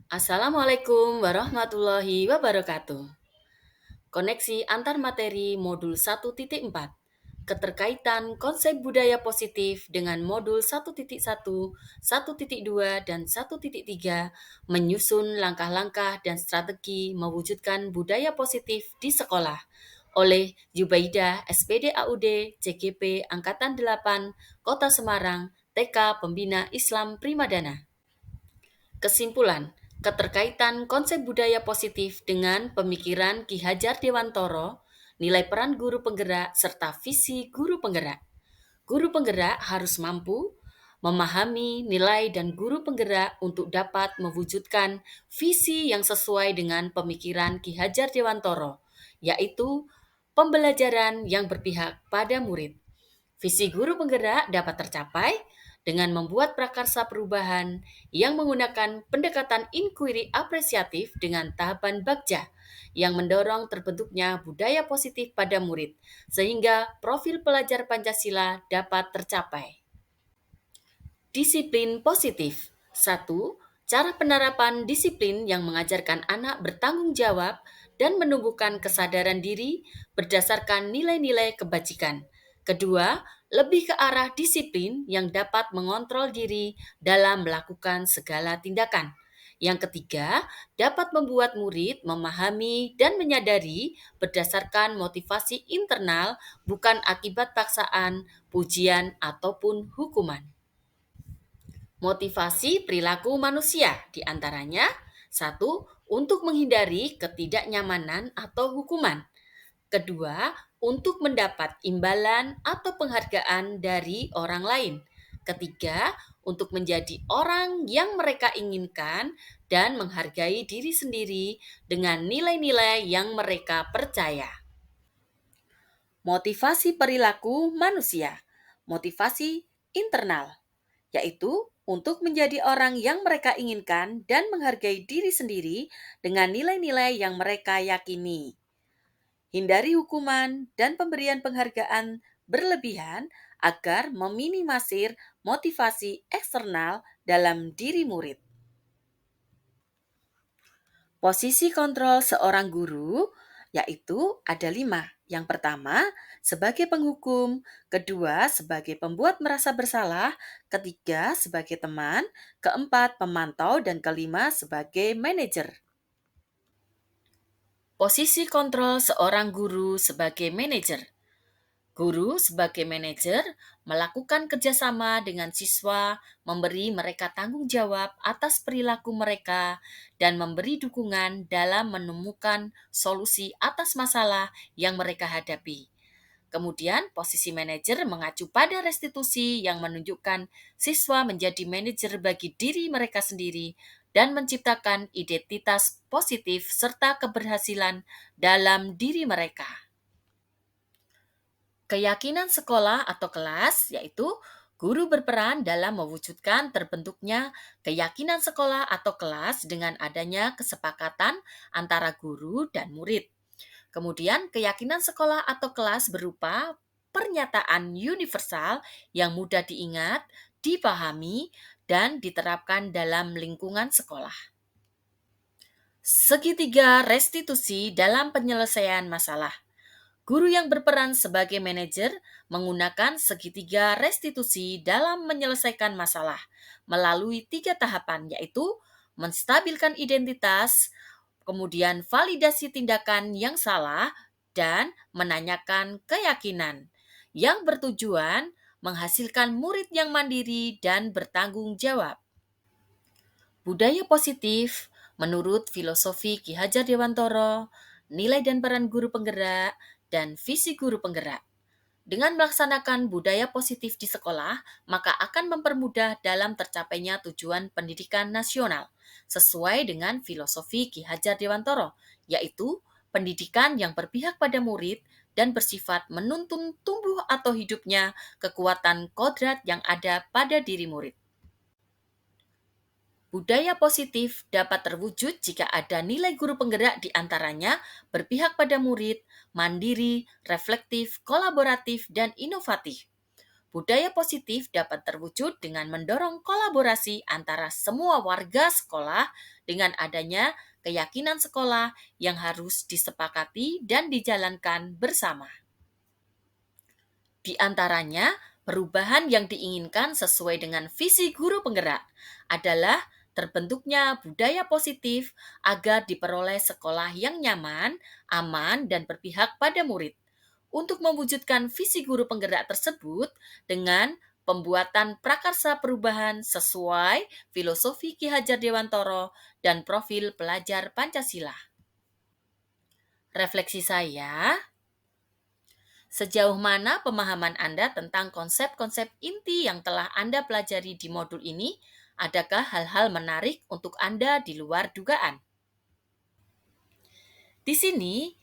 Assalamualaikum warahmatullahi wabarakatuh. Koneksi antar materi modul 1.4. Keterkaitan konsep budaya positif dengan modul 1.1, 1.2, dan 1.3 menyusun langkah-langkah dan strategi mewujudkan budaya positif di sekolah oleh Jubaidah SPD AUD CGP Angkatan 8 Kota Semarang TK Pembina Islam Primadana. Kesimpulan, keterkaitan konsep budaya positif dengan pemikiran Ki Hajar Dewantoro, nilai peran guru penggerak, serta visi guru penggerak. Guru penggerak harus mampu memahami nilai dan guru penggerak untuk dapat mewujudkan visi yang sesuai dengan pemikiran Ki Hajar Dewantoro, yaitu pembelajaran yang berpihak pada murid. Visi guru penggerak dapat tercapai dengan membuat prakarsa perubahan yang menggunakan pendekatan inquiry apresiatif dengan tahapan bagja yang mendorong terbentuknya budaya positif pada murid, sehingga profil pelajar Pancasila dapat tercapai. Disiplin positif. 1. Cara penerapan disiplin yang mengajarkan anak bertanggung jawab dan menumbuhkan kesadaran diri berdasarkan nilai-nilai kebajikan. Kedua, lebih ke arah disiplin yang dapat mengontrol diri dalam melakukan segala tindakan. Yang ketiga, dapat membuat murid memahami dan menyadari berdasarkan motivasi internal, bukan akibat paksaan, pujian, ataupun hukuman. Motivasi perilaku manusia diantaranya: satu, untuk menghindari ketidaknyamanan atau hukuman. Kedua, untuk mendapat imbalan atau penghargaan dari orang lain. Ketiga, untuk menjadi orang yang mereka inginkan dan menghargai diri sendiri dengan nilai-nilai yang mereka percaya. Motivasi perilaku manusia. Motivasi internal, yaitu untuk menjadi orang yang mereka inginkan dan menghargai diri sendiri dengan nilai-nilai yang mereka yakini. Hindari hukuman dan pemberian penghargaan berlebihan agar meminimalisir motivasi eksternal dalam diri murid. Posisi kontrol seorang guru yaitu ada 5. Yang pertama, sebagai penghukum, kedua, sebagai pembuat merasa bersalah, ketiga, sebagai teman, keempat, pemantau, dan kelima, sebagai manajer. Posisi kontrol seorang guru sebagai manajer. Guru sebagai manajer melakukan kerjasama dengan siswa, memberi mereka tanggung jawab atas perilaku mereka, dan memberi dukungan dalam menemukan solusi atas masalah yang mereka hadapi. Kemudian, posisi manajer mengacu pada restitusi yang menunjukkan siswa menjadi manajer bagi diri mereka sendiri dan menciptakan identitas positif serta keberhasilan dalam diri mereka. Keyakinan sekolah atau kelas, yaitu guru berperan dalam mewujudkan terbentuknya keyakinan sekolah atau kelas dengan adanya kesepakatan antara guru dan murid. Kemudian, keyakinan sekolah atau kelas berupa pernyataan universal yang mudah diingat, dipahami, dan diterapkan dalam lingkungan sekolah. Segitiga restitusi dalam penyelesaian masalah. Guru yang berperan sebagai manajer menggunakan segitiga restitusi dalam menyelesaikan masalah melalui 3 tahapan, yaitu menstabilkan identitas, kemudian validasi tindakan yang salah, dan menanyakan keyakinan yang bertujuan menghasilkan murid yang mandiri dan bertanggung jawab. Budaya positif menurut filosofi Ki Hajar Dewantoro, nilai dan peran guru penggerak, dan visi guru penggerak. Dengan melaksanakan budaya positif di sekolah, maka akan mempermudah dalam tercapainya tujuan pendidikan nasional sesuai dengan filosofi Ki Hajar Dewantoro, yaitu pendidikan yang berpihak pada murid dan bersifat menuntun tumbuh atau hidupnya kekuatan kodrat yang ada pada diri murid. Budaya positif dapat terwujud jika ada nilai guru penggerak di antaranya berpihak pada murid, mandiri, reflektif, kolaboratif, dan inovatif. Budaya positif dapat terwujud dengan mendorong kolaborasi antara semua warga sekolah dengan adanya keyakinan sekolah yang harus disepakati dan dijalankan bersama. Di antaranya, perubahan yang diinginkan sesuai dengan visi guru penggerak adalah terbentuknya budaya positif agar diperoleh sekolah yang nyaman, aman, dan berpihak pada murid. Untuk mewujudkan visi guru penggerak tersebut dengan pembuatan prakarsa perubahan sesuai filosofi Ki Hajar Dewantoro dan profil pelajar Pancasila. Refleksi saya, sejauh mana pemahaman Anda tentang konsep-konsep inti yang telah Anda pelajari di modul ini? Adakah hal-hal menarik untuk Anda di luar dugaan? Di sini,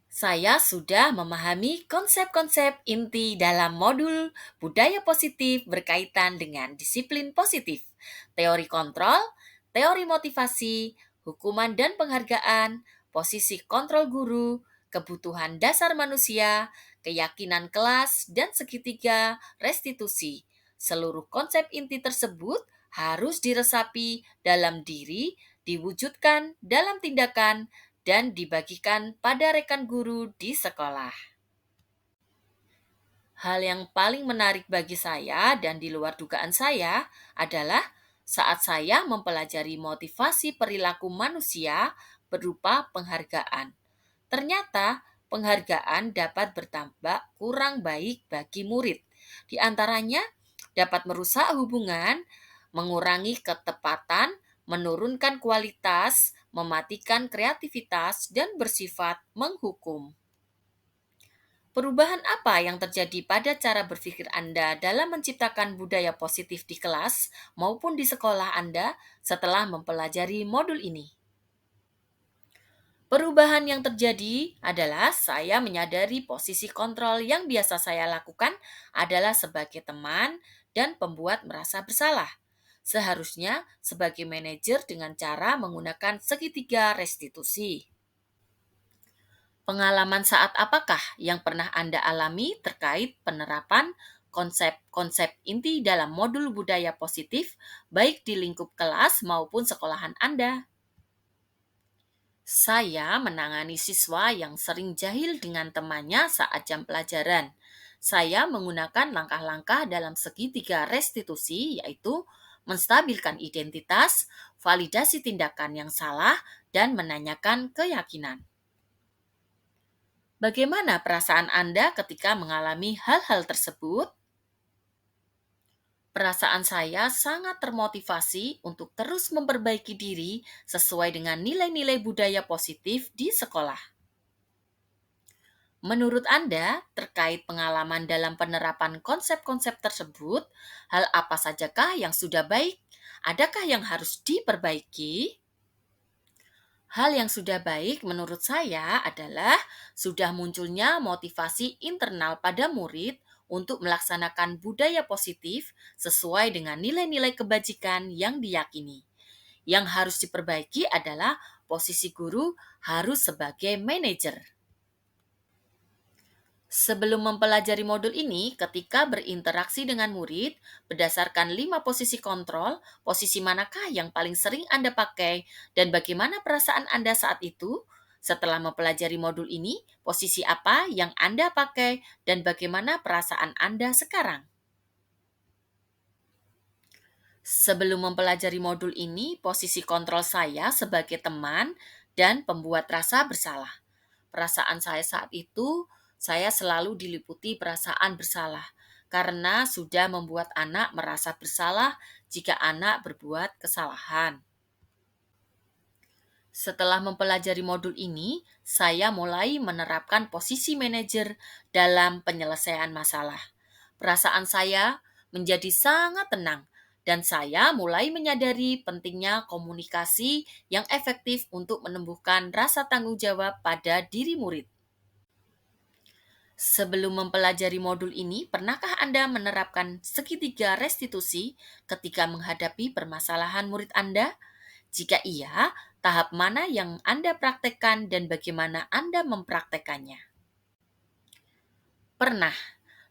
saya sudah memahami konsep-konsep inti dalam modul budaya positif berkaitan dengan disiplin positif, teori kontrol, teori motivasi, hukuman dan penghargaan, posisi kontrol guru, kebutuhan dasar manusia, keyakinan kelas, dan segitiga restitusi. Seluruh konsep inti tersebut harus diresapi dalam diri, diwujudkan dalam tindakan, dan dibagikan pada rekan guru di sekolah. Hal yang paling menarik bagi saya dan di luar dugaan saya adalah saat saya mempelajari motivasi perilaku manusia berupa penghargaan. Ternyata penghargaan dapat berdampak kurang baik bagi murid. Di antaranya dapat merusak hubungan, mengurangi ketepatan, menurunkan kualitas, mematikan kreativitas, dan bersifat menghukum. Perubahan apa yang terjadi pada cara berpikir Anda dalam menciptakan budaya positif di kelas maupun di sekolah Anda setelah mempelajari modul ini? Perubahan yang terjadi adalah saya menyadari posisi kontrol yang biasa saya lakukan adalah sebagai teman dan pembuat merasa bersalah. Seharusnya sebagai manajer dengan cara menggunakan segitiga restitusi. Pengalaman saat apakah yang pernah Anda alami terkait penerapan konsep-konsep inti dalam modul budaya positif, baik di lingkup kelas maupun sekolahan Anda? Saya menangani siswa yang sering jahil dengan temannya saat jam pelajaran. Saya menggunakan langkah-langkah dalam segitiga restitusi, yaitu menstabilkan identitas, validasi tindakan yang salah, dan menanyakan keyakinan. Bagaimana perasaan Anda ketika mengalami hal-hal tersebut? Perasaan saya sangat termotivasi untuk terus memperbaiki diri sesuai dengan nilai-nilai budaya positif di sekolah. Menurut Anda, terkait pengalaman dalam penerapan konsep-konsep tersebut, hal apa sajakah yang sudah baik? Adakah yang harus diperbaiki? Hal yang sudah baik menurut saya adalah sudah munculnya motivasi internal pada murid untuk melaksanakan budaya positif sesuai dengan nilai-nilai kebajikan yang diyakini. Yang harus diperbaiki adalah posisi guru harus sebagai manajer. Sebelum mempelajari modul ini, ketika berinteraksi dengan murid, berdasarkan 5 posisi kontrol, posisi manakah yang paling sering Anda pakai dan bagaimana perasaan Anda saat itu? Setelah mempelajari modul ini, posisi apa yang Anda pakai dan bagaimana perasaan Anda sekarang? Sebelum mempelajari modul ini, posisi kontrol saya sebagai teman dan pembuat rasa bersalah. Perasaan saya saat itu, saya selalu diliputi perasaan bersalah karena sudah membuat anak merasa bersalah jika anak berbuat kesalahan. Setelah mempelajari modul ini, saya mulai menerapkan posisi manajer dalam penyelesaian masalah. Perasaan saya menjadi sangat tenang dan saya mulai menyadari pentingnya komunikasi yang efektif untuk menumbuhkan rasa tanggung jawab pada diri murid. Sebelum mempelajari modul ini, pernahkah Anda menerapkan segitiga restitusi ketika menghadapi permasalahan murid Anda? Jika iya, tahap mana yang Anda praktekkan dan bagaimana Anda mempraktekannya? Pernah.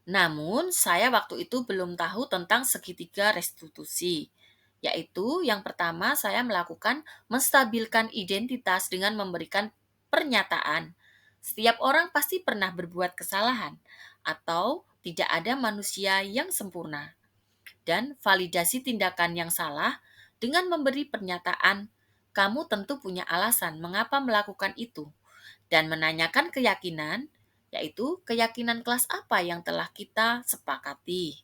Namun, saya waktu itu belum tahu tentang segitiga restitusi. Yaitu yang pertama saya melakukan menstabilkan identitas dengan memberikan pernyataan. Setiap orang pasti pernah berbuat kesalahan atau tidak ada manusia yang sempurna. Dan validasi tindakan yang salah dengan memberi pernyataan, kamu tentu punya alasan mengapa melakukan itu dan menanyakan keyakinan, yaitu keyakinan kelas apa yang telah kita sepakati.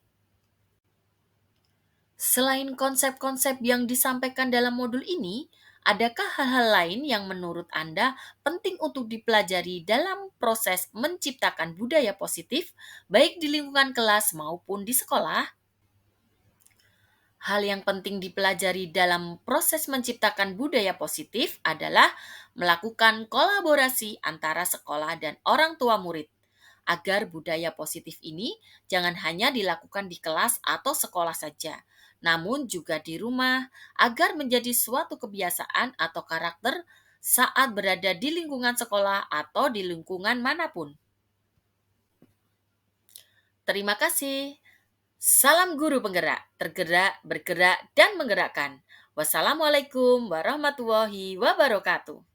Selain konsep-konsep yang disampaikan dalam modul ini, adakah hal-hal lain yang menurut Anda penting untuk dipelajari dalam proses menciptakan budaya positif, baik di lingkungan kelas maupun di sekolah? Hal yang penting dipelajari dalam proses menciptakan budaya positif adalah melakukan kolaborasi antara sekolah dan orang tua murid, agar budaya positif ini jangan hanya dilakukan di kelas atau sekolah saja, namun juga di rumah, agar menjadi suatu kebiasaan atau karakter saat berada di lingkungan sekolah atau di lingkungan manapun. Terima kasih. Salam guru penggerak, tergerak, bergerak, dan menggerakkan. Wassalamualaikum warahmatullahi wabarakatuh.